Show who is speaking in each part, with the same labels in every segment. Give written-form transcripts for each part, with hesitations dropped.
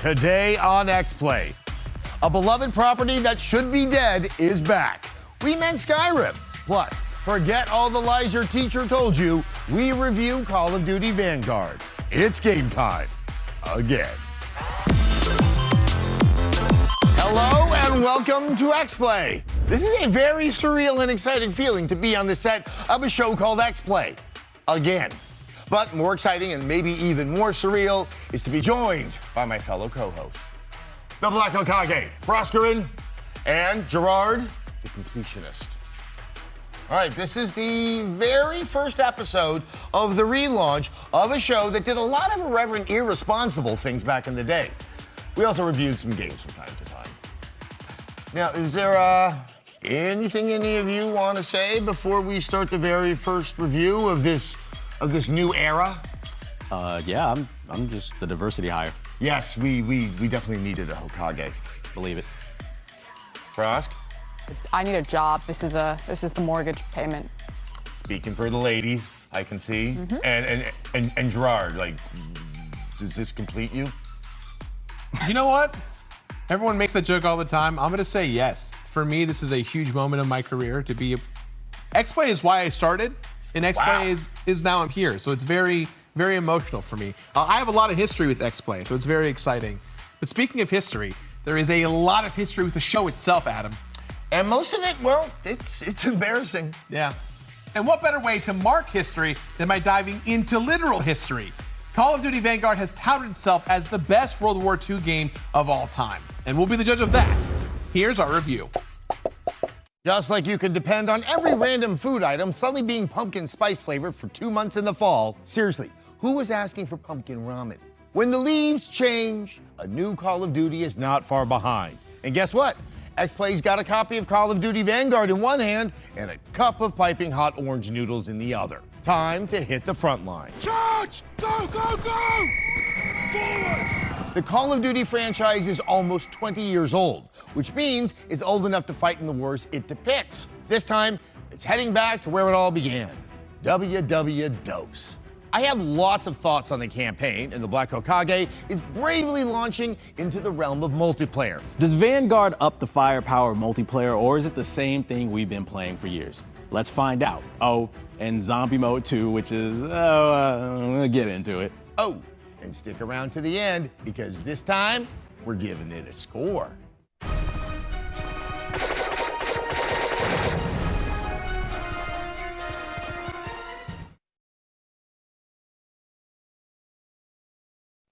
Speaker 1: Today on XPlay, a beloved property that should be dead is back. We meant Skyrim. Plus, forget all the lies your teacher told you. We review Call of Duty Vanguard. It's game time. Again. Hello and welcome to XPlay. This is a very surreal and exciting feeling to be on the set of a show called XPlay. Again. But more exciting and maybe even more surreal is to be joined by my fellow co-hosts, the Black Okage, Proscarin, and Gerard, the completionist. All right, this is the very first episode of the relaunch of a show that did a lot of irreverent, irresponsible things back in the day. We also reviewed some games from time to time. Now, is there anything any of you want to say before we start the very first review of this new era?
Speaker 2: Yeah, I'm just the diversity hire.
Speaker 1: Yes, we definitely needed a Hokage.
Speaker 2: Believe it.
Speaker 1: Frost?
Speaker 3: I need a job. This is the mortgage payment.
Speaker 1: Speaking for the ladies, I can see. And Gerard, like, does this complete you?
Speaker 4: You know what? Everyone makes that joke all the time. I'm gonna say yes. For me, this is a huge moment in my career to be. XPlay is why I started, and XPlay is now I'm here. So it's very, very emotional for me. I have a lot of history with XPlay, so it's very exciting. But speaking of history, there is a lot of history with the show itself, Adam.
Speaker 1: And most of it, well, it's embarrassing.
Speaker 4: Yeah. And what better way to mark history than by diving into literal history? Call of Duty Vanguard has touted itself as the best World War II game of all time. And we'll be the judge of that. Here's our review.
Speaker 1: Just like you can depend on every random food item suddenly being pumpkin spice flavored for 2 months in the fall. Seriously, who was asking for pumpkin ramen? When the leaves change, a new Call of Duty is not far behind. And guess what? XPlay's got a copy of Call of Duty Vanguard in one hand and a cup of piping hot orange noodles in the other. Time to hit the front line.
Speaker 5: Charge! Go, go, go! Forward!
Speaker 1: The Call of Duty franchise is almost 20 years old, which means it's old enough to fight in the wars it depicts. This time, it's heading back to where it all began, WW-DOS. I have lots of thoughts on the campaign, and the Black Hokage is bravely launching into the realm of multiplayer.
Speaker 2: Does Vanguard up the firepower of multiplayer, or is it the same thing we've been playing for years? Let's find out. Oh, and zombie mode too, which is, we'll get into it.
Speaker 1: Oh, and stick around to the end, because this time, we're giving it a score.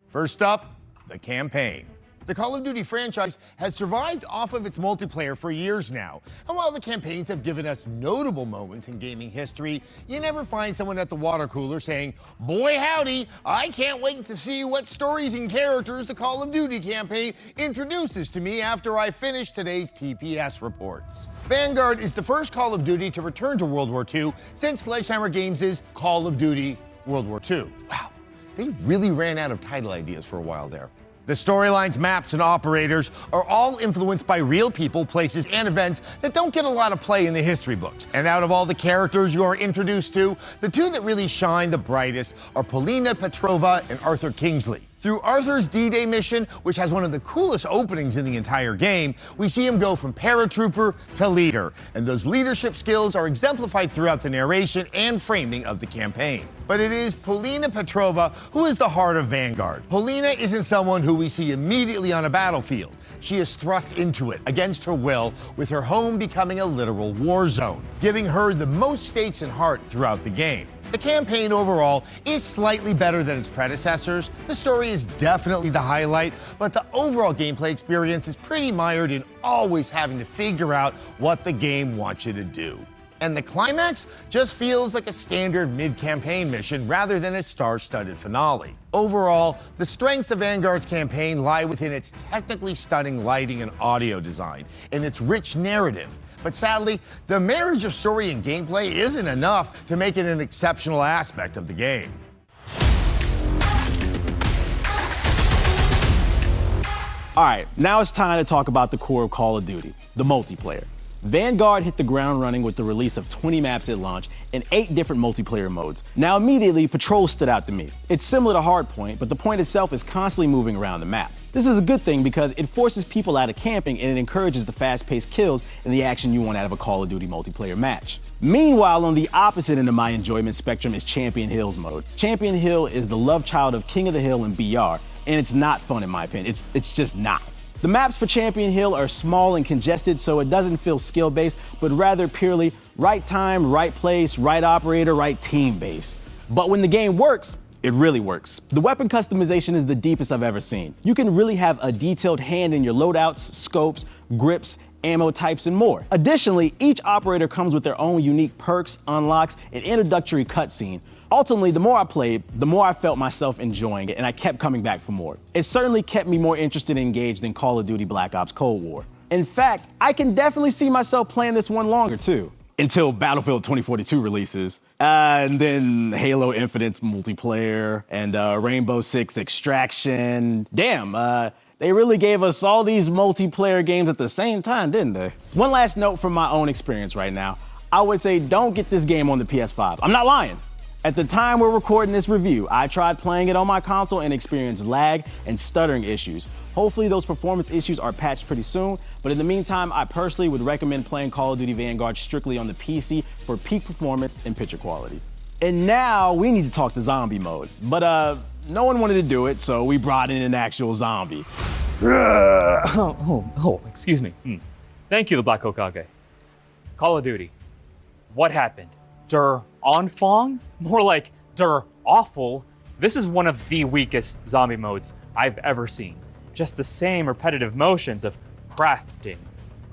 Speaker 1: First up, the campaign. The Call of Duty franchise has survived off of its multiplayer for years now, and while the campaigns have given us notable moments in gaming history, you never find someone at the water cooler saying, "Boy howdy, I can't wait to see what stories and characters the Call of Duty campaign introduces to me after I finish today's TPS reports." Vanguard is the first Call of Duty to return to World War II since Sledgehammer Games' Call of Duty World War II. Wow, they really ran out of title ideas for a while there. The storylines, maps, and operators are all influenced by real people, places, and events that don't get a lot of play in the history books. And out of all the characters you are introduced to, the two that really shine the brightest are Polina Petrova and Arthur Kingsley. Through Arthur's D-Day mission, which has one of the coolest openings in the entire game, we see him go from paratrooper to leader, and those leadership skills are exemplified throughout the narration and framing of the campaign. But it is Polina Petrova who is the heart of Vanguard. Polina isn't someone who we see immediately on a battlefield. She is thrust into it against her will, with her home becoming a literal war zone, giving her the most stakes and heart throughout the game. The campaign overall is slightly better than its predecessors. The story is definitely the highlight, but the overall gameplay experience is pretty mired in always having to figure out what the game wants you to do. And the climax just feels like a standard mid-campaign mission rather than a star-studded finale. Overall, the strengths of Vanguard's campaign lie within its technically stunning lighting and audio design and its rich narrative. But sadly, the marriage of story and gameplay isn't enough to make it an exceptional aspect of the game.
Speaker 2: All right, now it's time to talk about the core of Call of Duty, the multiplayer. Vanguard hit the ground running with the release of 20 maps at launch and 8 different multiplayer modes. Now immediately, Patrol stood out to me. It's similar to Hardpoint, but the point itself is constantly moving around the map. This is a good thing because it forces people out of camping and it encourages the fast-paced kills and the action you want out of a Call of Duty multiplayer match. Meanwhile, on the opposite end of my enjoyment spectrum is Champion Hill's mode. Champion Hill is the love child of King of the Hill and BR, and it's not fun in my opinion. It's just not. The maps for Champion Hill are small and congested, so it doesn't feel skill-based, but rather purely right time, right place, right operator, right team-based. But when the game works, it really works. The weapon customization is the deepest I've ever seen. You can really have a detailed hand in your loadouts, scopes, grips, ammo types, and more. Additionally, each operator comes with their own unique perks, unlocks, and introductory cutscene. Ultimately, the more I played, the more I felt myself enjoying it, and I kept coming back for more. It certainly kept me more interested and engaged than Call of Duty Black Ops Cold War. In fact, I can definitely see myself playing this one longer too. Until Battlefield 2042 releases, and then Halo Infinite's multiplayer, and Rainbow Six Extraction. Damn, they really gave us all these multiplayer games at the same time, didn't they? One last note from my own experience right now. I would say don't get this game on the PS5. I'm not lying. At the time we're recording this review, I tried playing it on my console and experienced lag and stuttering issues. Hopefully those performance issues are patched pretty soon, but in the meantime, I personally would recommend playing Call of Duty Vanguard strictly on the PC for peak performance and picture quality. And now we need to talk the zombie mode, but no one wanted to do it, so we brought in an actual zombie.
Speaker 6: Excuse me. Thank you, the Black Hokage. Call of Duty. What happened? Der Anfang? More like Der Awful. This is one of the weakest zombie modes I've ever seen. Just the same repetitive motions of crafting,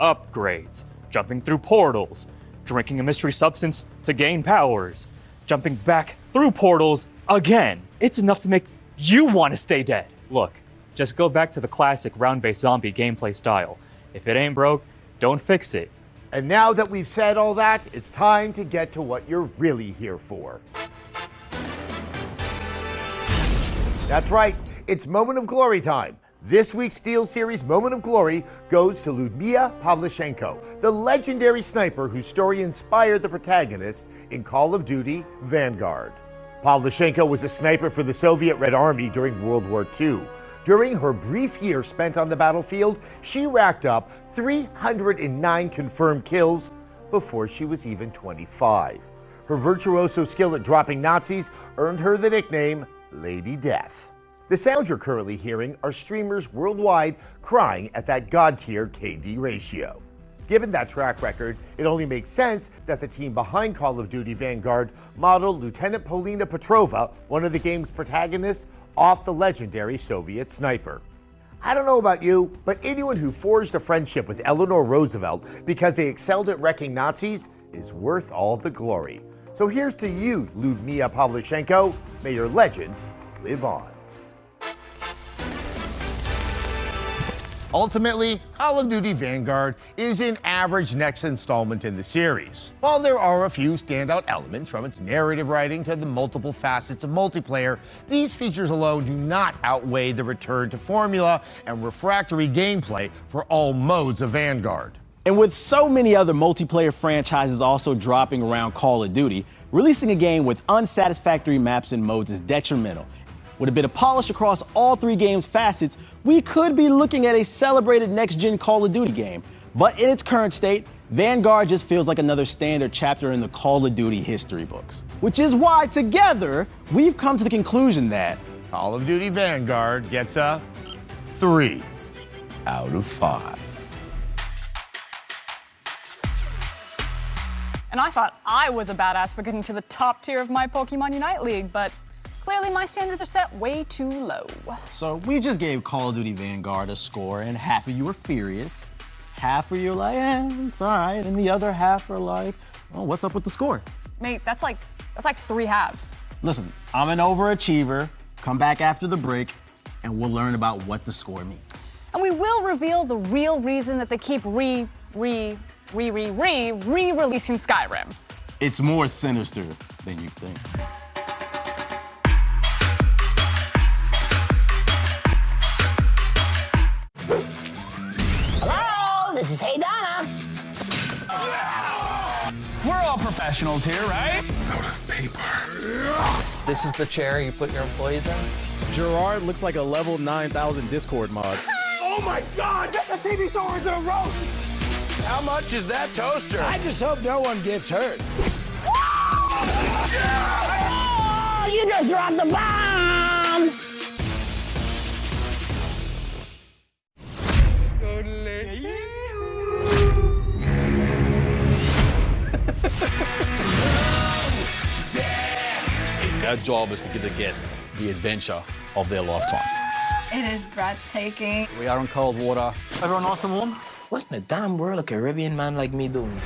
Speaker 6: upgrades, jumping through portals, drinking a mystery substance to gain powers, jumping back through portals again. It's enough to make you want to stay dead. Look, just go back to the classic round-based zombie gameplay style. If it ain't broke, don't fix it.
Speaker 1: And now that we've said all that, it's time to get to what you're really here for. That's right, it's Moment of Glory time. This week's SteelSeries Moment of Glory goes to Lyudmila Pavlichenko, the legendary sniper whose story inspired the protagonist in Call of Duty Vanguard. Pavlichenko was a sniper for the Soviet Red Army during World War II. During her brief year spent on the battlefield, she racked up 309 confirmed kills before she was even 25. Her virtuoso skill at dropping Nazis earned her the nickname Lady Death. The sounds you're currently hearing are streamers worldwide crying at that god-tier KD ratio. Given that track record, it only makes sense that the team behind Call of Duty Vanguard modeled Lieutenant Polina Petrova, one of the game's protagonists, off the legendary Soviet sniper. I don't know about you, but anyone who forged a friendship with Eleanor Roosevelt because they excelled at wrecking Nazis is worth all the glory. So here's to you, Lyudmila Pavlichenko. May your legend live on. Ultimately, Call of Duty Vanguard is an average next installment in the series. While there are a few standout elements, from its narrative writing to the multiple facets of multiplayer, these features alone do not outweigh the return to formula and refractory gameplay for all modes of Vanguard.
Speaker 2: And with so many other multiplayer franchises also dropping around Call of Duty, releasing a game with unsatisfactory maps and modes is detrimental. With a bit of polish across all three games' facets, we could be looking at a celebrated next-gen Call of Duty game. But in its current state, Vanguard just feels like another standard chapter in the Call of Duty history books. Which is why, together, we've come to the conclusion that
Speaker 1: Call of Duty Vanguard gets a 3 out of 5.
Speaker 3: And I thought I was a badass for getting to the top tier of my Pokemon Unite League, but clearly my standards are set way too low.
Speaker 2: So we just gave Call of Duty Vanguard a score, and half of you are furious, half of you are like, it's all right, and the other half are like, oh, what's up with the score?
Speaker 3: Mate, that's like 3 halves.
Speaker 2: Listen, I'm an overachiever. Come back after the break, and we'll learn about what the score means.
Speaker 3: And we will reveal the real reason that they keep re-releasing Skyrim.
Speaker 2: It's more sinister than you think.
Speaker 7: Hello, this is Hey Donna.
Speaker 8: We're all professionals here, right?
Speaker 5: Out of paper.
Speaker 9: This is the chair you put your employees in?
Speaker 2: Gerard looks like a level 9,000 Discord mod.
Speaker 5: Oh my God, that's a TV show or is it a roast?
Speaker 8: How much is that toaster?
Speaker 5: I just hope no one gets hurt.
Speaker 7: Oh, you just dropped the bomb!
Speaker 9: Our job is to give the guests the adventure of their lifetime.
Speaker 10: It is breathtaking.
Speaker 2: We are in cold water. Everyone nice and warm?
Speaker 8: What in the damn world a Caribbean man like me doing?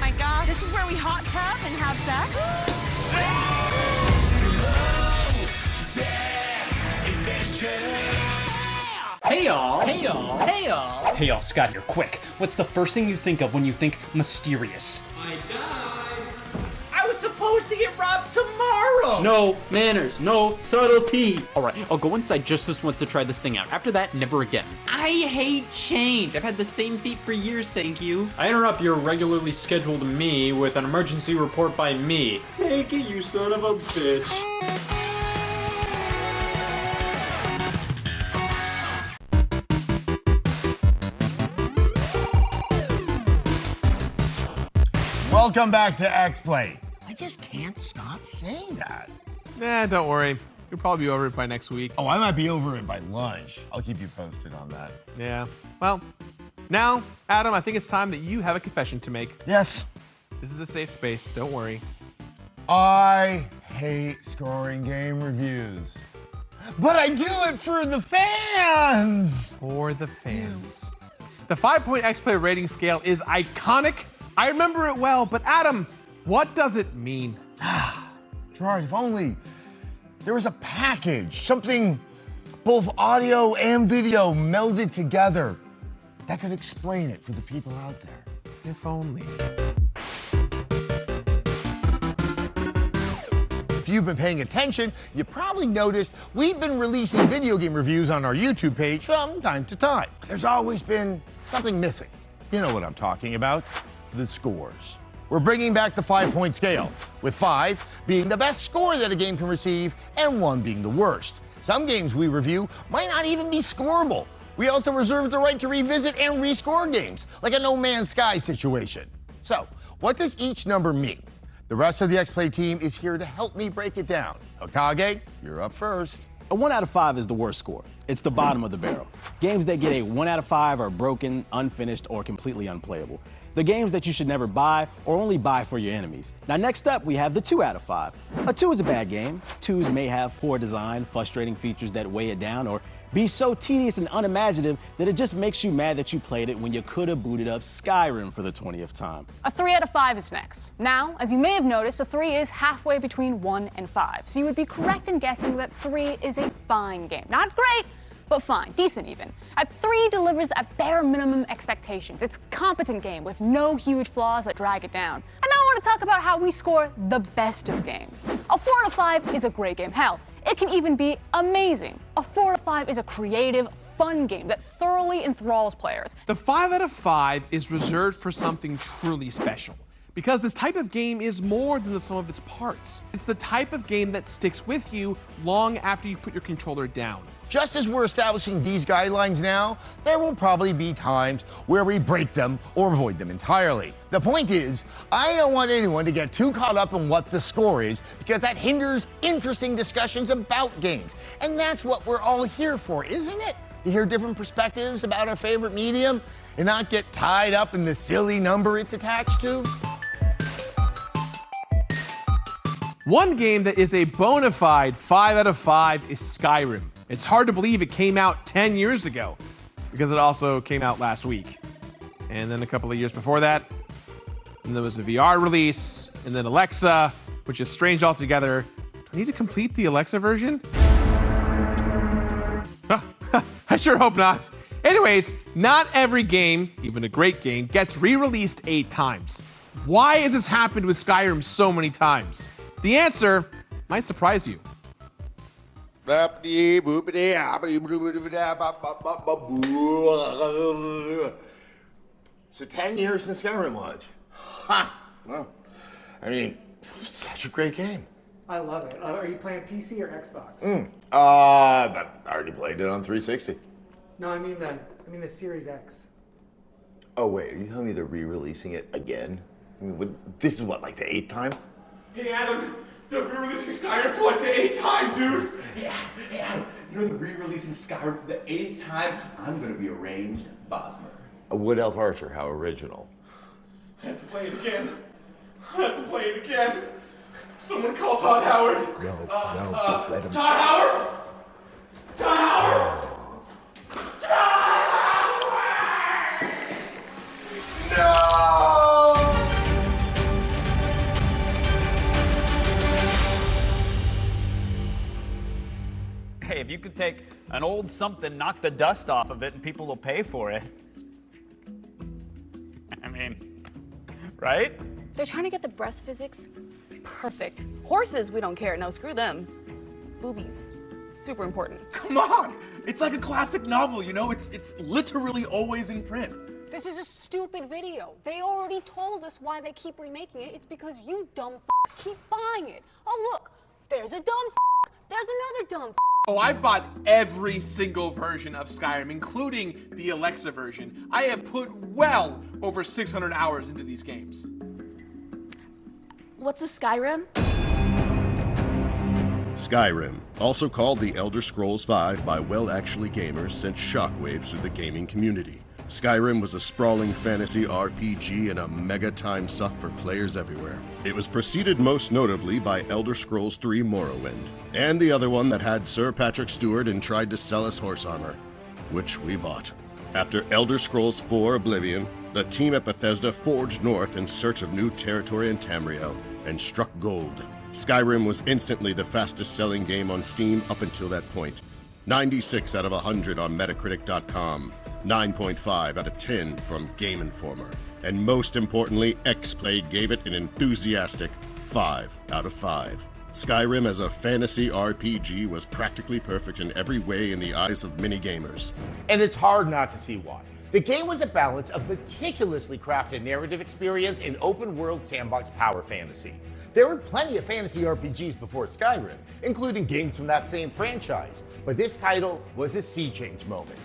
Speaker 10: My gosh, this is where we hot tub and have sex?
Speaker 11: Hey y'all, hey y'all, hey y'all. Hey y'all, Scott here, quick. What's the first thing you think of when you think mysterious?
Speaker 12: I died. I was supposed to get robbed tomorrow.
Speaker 11: No manners, no subtlety. All right, I'll go inside just this once to try this thing out. After that, never again.
Speaker 12: I hate change. I've had the same feet for years, thank you.
Speaker 11: I interrupt your regularly scheduled me with an emergency report by me.
Speaker 12: Take it, you son of a bitch.
Speaker 1: Welcome back to XPlay. I just can't stop saying that.
Speaker 4: Nah, don't worry. You'll probably be over it by next week.
Speaker 1: Oh, I might be over it by lunch. I'll keep you posted on that.
Speaker 4: Yeah. Well, now, Adam, I think it's time that you have a confession to make.
Speaker 1: Yes.
Speaker 4: This is a safe space. Don't worry.
Speaker 1: I hate scoring game reviews. But I do it for the fans!
Speaker 4: For the fans. The 5-point XPlay rating scale is iconic. I remember it well, but Adam, what does it mean?
Speaker 1: Gerard, if only there was a package, something both audio and video melded together that could explain it for the people out there.
Speaker 4: If only.
Speaker 1: If you've been paying attention, you probably noticed we've been releasing video game reviews on our YouTube page from time to time. There's always been something missing. You know what I'm talking about. The scores. We're bringing back the 5-point scale, with 5 being the best score that a game can receive and 1 being the worst. Some games we review might not even be scoreable. We also reserve the right to revisit and rescore games, like a No Man's Sky situation. So, what does each number mean? The rest of the XPlay team is here to help me break it down. Okage, you're up first.
Speaker 2: A 1 out of 5 is the worst score. It's the bottom of the barrel. Games that get a 1 out of 5 are broken, unfinished, or completely unplayable. They're games that you should never buy or only buy for your enemies. Now next up, we have the 2 out of 5. A 2 is a bad game. 2s may have poor design, frustrating features that weigh it down, or be so tedious and unimaginative that it just makes you mad that you played it when you could have booted up Skyrim for the 20th time.
Speaker 3: A 3 out of 5 is next. Now, as you may have noticed, a 3 is halfway between 1 and 5. So you would be correct in guessing that 3 is a fine game. Not great, but fine, decent even. A 3 delivers at bare minimum expectations. It's a competent game with no huge flaws that drag it down. And now I want to talk about how we score the best of games. A 4 out of 5 is a great game. Hell, it can even be amazing. A 4 out of 5 is a creative, fun game that thoroughly enthralls players.
Speaker 4: The 5 out of 5 is reserved for something truly special, because this type of game is more than the sum of its parts. It's the type of game that sticks with you long after you put your controller down.
Speaker 1: Just as we're establishing these guidelines now, there will probably be times where we break them or avoid them entirely. The point is, I don't want anyone to get too caught up in what the score is, because that hinders interesting discussions about games. And that's what we're all here for, isn't it? To hear different perspectives about our favorite medium and not get tied up in the silly number it's attached to.
Speaker 4: One game that is a bona fide 5 out of 5 is Skyrim. It's hard to believe it came out 10 years ago, because it also came out last week. And then a couple of years before that, and there was a VR release, and then Alexa, which is strange altogether. Do I need to complete the Alexa version? I sure hope not. Anyways, not every game, even a great game, gets re-released 8 times. Why has this happened with Skyrim so many times? The answer might surprise you.
Speaker 1: So 10 years since Skyrim launch. Ha! Well, I mean, such a great game.
Speaker 13: I love it. Are you playing PC or Xbox?
Speaker 5: I already played it on 360.
Speaker 13: No, I mean the Series X.
Speaker 5: Oh wait, are you telling me they're re-releasing it again? I mean, this is what, like the 8th time?
Speaker 14: Hey Adam, they're re-releasing Skyrim for like the 8th time, dude!
Speaker 15: Hey Adam, you know they're re-releasing Skyrim for the 8th time? I'm gonna be a ranged Bosmer.
Speaker 5: A Wood Elf Archer, how original.
Speaker 14: I have to play it again. Someone call Todd Howard.
Speaker 5: No, let him.
Speaker 14: Todd Howard! Todd Howard! Todd Howard! No!
Speaker 16: Hey, if you could take an old something, knock the dust off of it, and people will pay for it. I mean, right?
Speaker 17: They're trying to get the breast physics perfect. Horses, we don't care. No, screw them. Boobies, super important.
Speaker 14: Come on! It's like a classic novel, you know? It's literally always in print.
Speaker 3: This is a stupid video. They already told us why they keep remaking it. It's because you dumb keep buying it. Oh, look, there's a dumb there's another dumb
Speaker 14: Oh, I've bought every single version of Skyrim, including the Alexa version. I have put well over 600 hours into these games.
Speaker 17: What's a Skyrim?
Speaker 18: Skyrim, also called the Elder Scrolls V by well-actually gamers, sent shockwaves through the gaming community. Skyrim was a sprawling fantasy RPG and a mega time suck for players everywhere. It was preceded most notably by Elder Scrolls III Morrowind, and the other one that had Sir Patrick Stewart and tried to sell us horse armor, which we bought. After Elder Scrolls IV Oblivion, the team at Bethesda forged north in search of new territory in Tamriel and struck gold. Skyrim was instantly the fastest-selling game on Steam up until that point. 96 out of 100 on Metacritic.com, 9.5 out of 10 from Game Informer, and most importantly, XPlay gave it an enthusiastic 5 out of 5. Skyrim as a fantasy RPG was practically perfect in every way in the eyes of many gamers.
Speaker 1: And it's hard not to see why. The game was a balance of meticulously crafted narrative experience and open-world sandbox power fantasy. There were plenty of fantasy RPGs before Skyrim, including games from that same franchise, but this title was a sea change moment.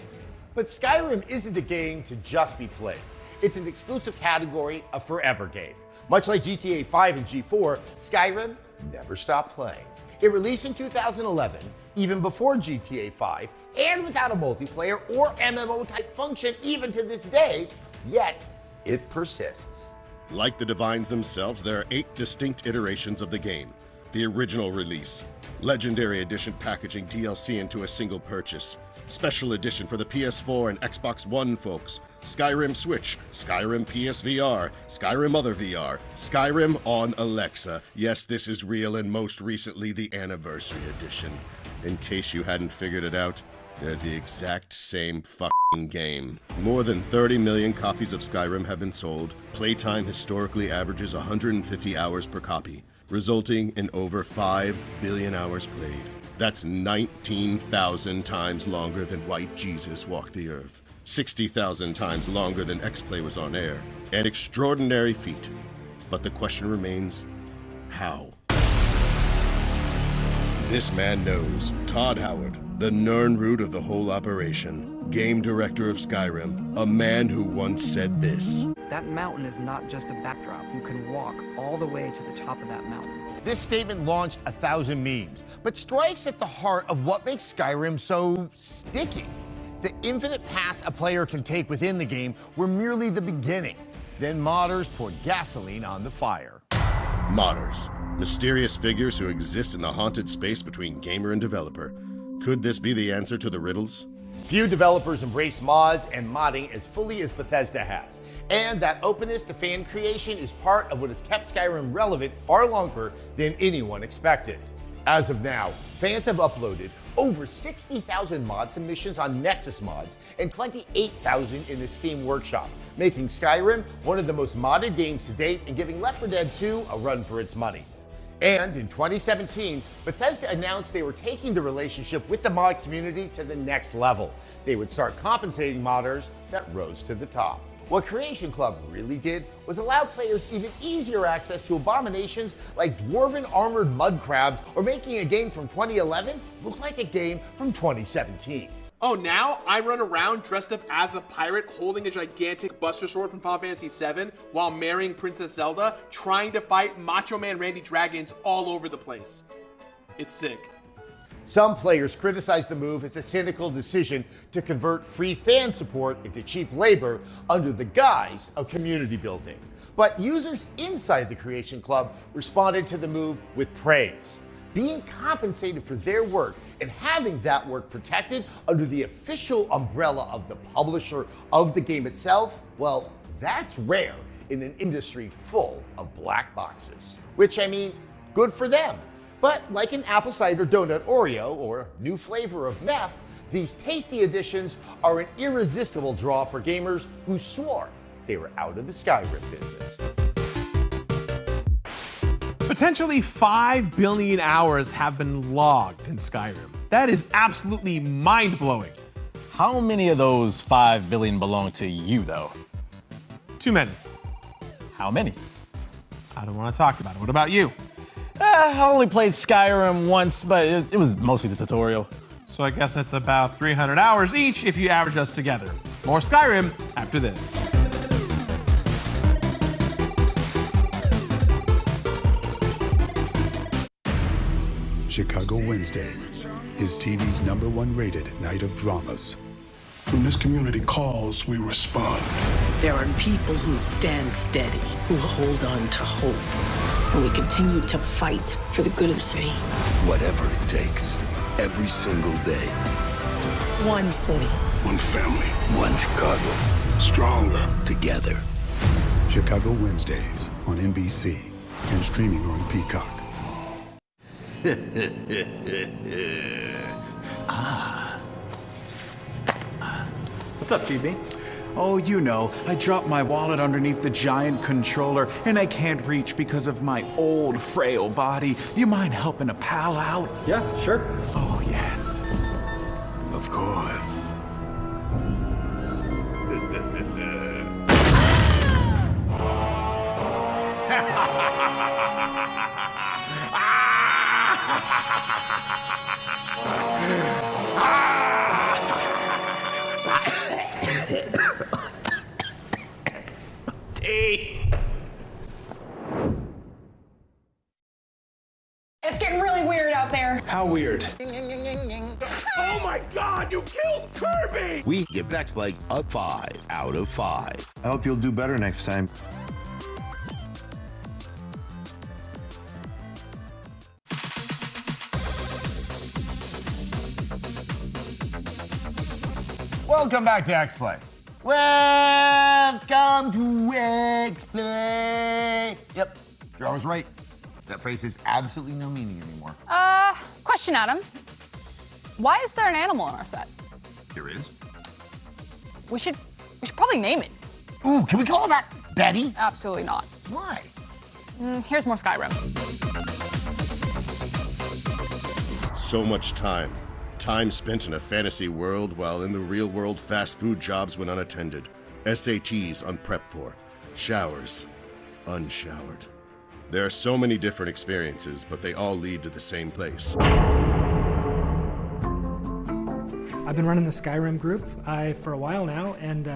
Speaker 1: But Skyrim isn't a game to just be played. It's an exclusive category, a forever game. Much like GTA 5 and G4, Skyrim never stopped playing. It released in 2011, even before GTA 5, and without a multiplayer or MMO-type function even to this day, yet it persists.
Speaker 18: Like the Divines themselves, there are 8 distinct iterations of the game. The original release, Legendary Edition packaging DLC into a single purchase, Special Edition for the PS4 and Xbox One folks, Skyrim Switch, Skyrim PSVR, Skyrim Other VR, Skyrim on Alexa. Yes, this is real, and most recently the Anniversary Edition. In case you hadn't figured it out, they're the exact same fucking game. More than 30 million copies of Skyrim have been sold. Playtime historically averages 150 hours per copy, resulting in over 5 billion hours played. That's 19,000 times longer than White Jesus walked the earth. 60,000 times longer than XPlay was on air. An extraordinary feat. But the question remains, how? This man knows. Todd Howard, the Nern root of the whole operation, game director of Skyrim, a man who once said this.
Speaker 19: That mountain is not just a backdrop. You can walk all the way to the top of that mountain.
Speaker 1: This statement launched 1,000 memes, but strikes at the heart of what makes Skyrim so sticky. The infinite paths a player can take within the game were merely the beginning. Then modders poured gasoline on the fire.
Speaker 18: Modders, mysterious figures who exist in the haunted space between gamer and developer. Could this be the answer to the riddles?
Speaker 1: Few developers embrace mods and modding as fully as Bethesda has, and that openness to fan creation is part of what has kept Skyrim relevant far longer than anyone expected. As of now, fans have uploaded over 60,000 mod submissions on Nexus Mods and 28,000 in the Steam Workshop, making Skyrim one of the most modded games to date and giving Left 4 Dead 2 a run for its money. And in 2017, Bethesda announced they were taking the relationship with the mod community to the next level. They would start compensating modders that rose to the top. What Creation Club really did was allow players even easier access to abominations like dwarven armored mud crabs, or making a game from 2011 look like a game from 2017.
Speaker 14: Oh, now I run around dressed up as a pirate holding a gigantic Buster Sword from Final Fantasy VII while marrying Princess Zelda, trying to fight Macho Man Randy dragons all over the place. It's sick.
Speaker 1: Some players criticize the move as a cynical decision to convert free fan support into cheap labor under the guise of community building. But users inside the Creation Club responded to the move with praise. Being compensated for their work and having that work protected under the official umbrella of the publisher of the game itself, well, that's rare in an industry full of black boxes. Which, I mean, good for them. But like an apple cider donut Oreo or new flavor of meth, these tasty additions are an irresistible draw for gamers who swore they were out of the Skyrim business.
Speaker 4: Potentially 5 billion hours have been logged in Skyrim. That is absolutely mind-blowing.
Speaker 2: How many of those 5 billion belong to you, though?
Speaker 4: Too many.
Speaker 2: How many?
Speaker 4: I don't want to talk about it. What about you?
Speaker 2: I only played Skyrim once, but it was mostly the tutorial.
Speaker 4: So I guess that's about 300 hours each if you average us together. More Skyrim after this.
Speaker 20: Chicago Wednesday is TV's #1 rated night of dramas.
Speaker 21: When this community calls, we respond.
Speaker 22: There are people who stand steady, who hold on to hope, and we continue to fight for the good of the city.
Speaker 21: Whatever it takes, every single day.
Speaker 22: One city.
Speaker 21: One family. One Chicago. Stronger together.
Speaker 20: Chicago Wednesdays on NBC and streaming on Peacock.
Speaker 23: What's up, GB? Oh, you know, I dropped my wallet underneath the giant controller and I can't reach because of my old, frail body. You mind helping a pal out?
Speaker 24: Yeah, sure.
Speaker 23: Oh, yes. Of course.
Speaker 3: It's getting really weird out there.
Speaker 23: How weird?
Speaker 21: Oh my God, you killed Kirby!
Speaker 18: We give XPlay a 5 out of 5.
Speaker 25: I hope you'll do better next time.
Speaker 1: Welcome back to XPlay. Welcome to XPlay. Yep, you're always right. That phrase has absolutely no meaning anymore.
Speaker 3: Question, Adam. Why is there an animal in our set?
Speaker 1: There is.
Speaker 3: We should probably name it.
Speaker 1: Ooh, can we call her that Betty?
Speaker 3: Absolutely not.
Speaker 1: Why?
Speaker 3: Here's more Skyrim.
Speaker 18: So much time. Time spent in a fantasy world while in the real world fast food jobs went unattended. SATs unprepped for. Showers unshowered. There are so many different experiences, but they all lead to the same place.
Speaker 13: I've been running the Skyrim group for a while now, and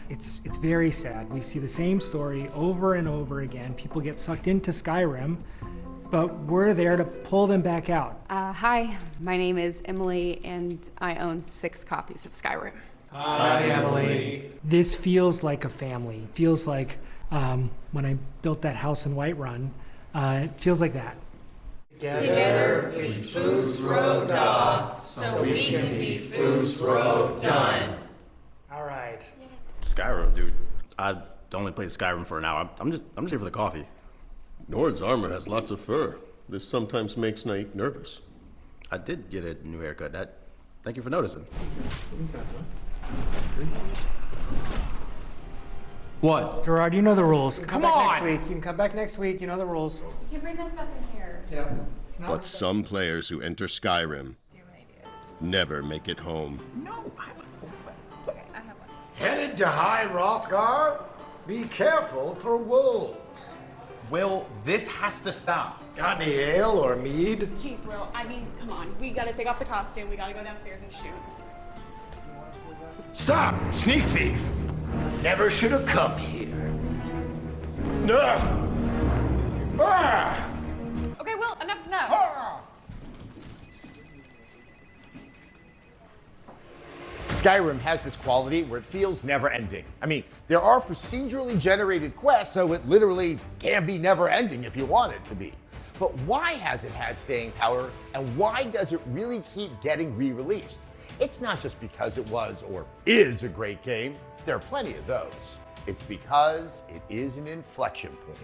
Speaker 13: it's very sad. We see the same story over and over again. People get sucked into Skyrim, but we're there to pull them back out.
Speaker 26: Hi, my name is Emily, and I own 6 copies of Skyrim.
Speaker 13: Hi, Emily. This feels like a family. It feels like when I built that house in Whiterun, it feels like that.
Speaker 27: Together with Foosro Da, so we can be Foosro done.
Speaker 13: All right.
Speaker 28: Skyrim, dude. I only played Skyrim for an hour. I'm just here for the coffee.
Speaker 18: Nord's armor has lots of fur. This sometimes makes Night nervous.
Speaker 28: I did get a new haircut. Thank you for noticing.
Speaker 4: What?
Speaker 13: Gerard, you know the rules.
Speaker 4: Come
Speaker 13: back
Speaker 4: on!
Speaker 13: Next week. You can come back next week. You know the rules.
Speaker 26: You can bring us stuff in here.
Speaker 13: Yeah.
Speaker 18: But some players who enter Skyrim never make it home.
Speaker 27: Headed to High Hrothgar?
Speaker 6: Be careful for wolves.
Speaker 23: Will, this has to stop.
Speaker 6: Got any ale or mead?
Speaker 17: Jeez, Will, I mean, come on. We gotta take off the costume. We gotta go downstairs and shoot.
Speaker 6: Stop, sneak thief! Never should have come here. No! Ah!
Speaker 17: Okay, Will, enough's enough.
Speaker 1: Skyrim has this quality where it feels never ending. I mean, there are procedurally generated quests, so it literally can be never ending if you want it to be. But why has it had staying power, and why does it really keep getting re-released? It's not just because it was or is a great game. There are plenty of those. It's because it is an inflection point.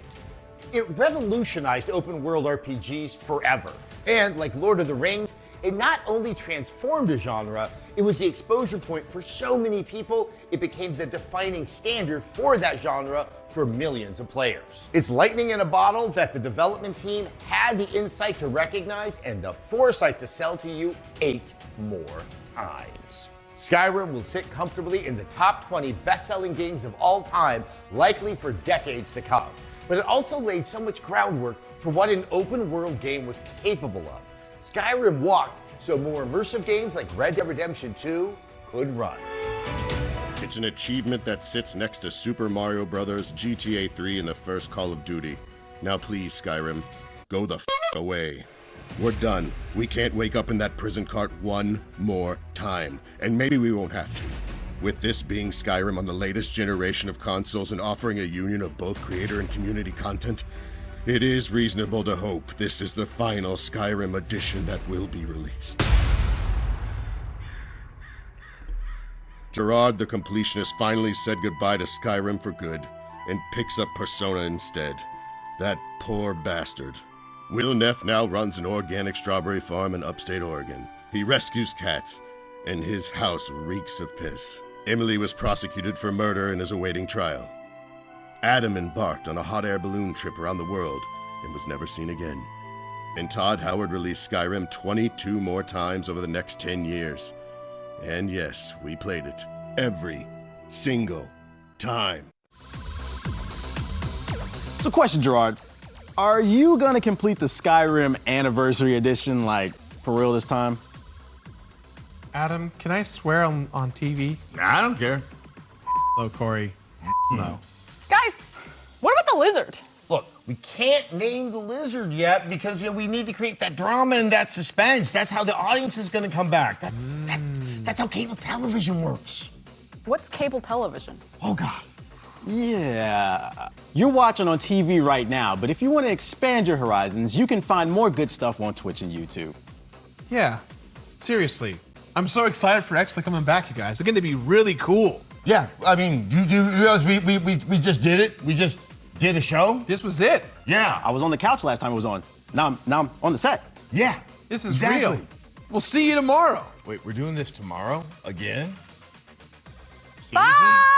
Speaker 1: It revolutionized open world RPGs forever. And like Lord of the Rings, it not only transformed a genre, it was the exposure point for so many people, it became the defining standard for that genre for millions of players. It's lightning in a bottle that the development team had the insight to recognize and the foresight to sell to you 8 more times. Skyrim will sit comfortably in the top 20 best-selling games of all time, likely for decades to come. But it also laid so much groundwork for what an open world game was capable of. Skyrim walked so more immersive games like Red Dead Redemption 2 could run.
Speaker 18: It's an achievement that sits next to Super Mario Bros., GTA 3, and the first Call of Duty. Now please, Skyrim, go the f*** away. We're done. We can't wake up in that prison cart one more time. And maybe we won't have to. With this being Skyrim on the latest generation of consoles and offering a union of both creator and community content, it is reasonable to hope this is the final Skyrim edition that will be released. Gerard the Completionist finally said goodbye to Skyrim for good and picks up Persona instead. That poor bastard. Will Neff now runs an organic strawberry farm in upstate Oregon. He rescues cats, and his house reeks of piss. Emily was prosecuted for murder and is awaiting trial. Adam embarked on a hot air balloon trip around the world and was never seen again. And Todd Howard released Skyrim 22 more times over the next 10 years. And yes, we played it. Every single time.
Speaker 2: So question, Gerard. Are you gonna complete the Skyrim Anniversary Edition, like, for real this time?
Speaker 4: Adam, can I swear on TV?
Speaker 1: I don't care.
Speaker 4: Oh, Corey. No.
Speaker 17: Guys, what about the lizard?
Speaker 1: Look, we can't name the lizard yet because we need to create that drama and that suspense. That's how the audience is going to come back. That's how cable television works.
Speaker 3: What's cable television?
Speaker 1: Oh, God.
Speaker 2: Yeah. You're watching on TV right now, but if you want to expand your horizons, you can find more good stuff on Twitch and YouTube.
Speaker 4: Yeah. Seriously. I'm so excited for XPlay coming back, you guys. It's going to be really cool.
Speaker 1: Yeah, I mean, do you realize we just did it? We just did a show?
Speaker 4: This was it.
Speaker 1: Yeah.
Speaker 2: I was on the couch last time it was on. Now I'm on the set.
Speaker 1: Yeah.
Speaker 4: This is real. We'll see you tomorrow.
Speaker 1: Wait, we're doing this tomorrow? Again?
Speaker 3: Bye!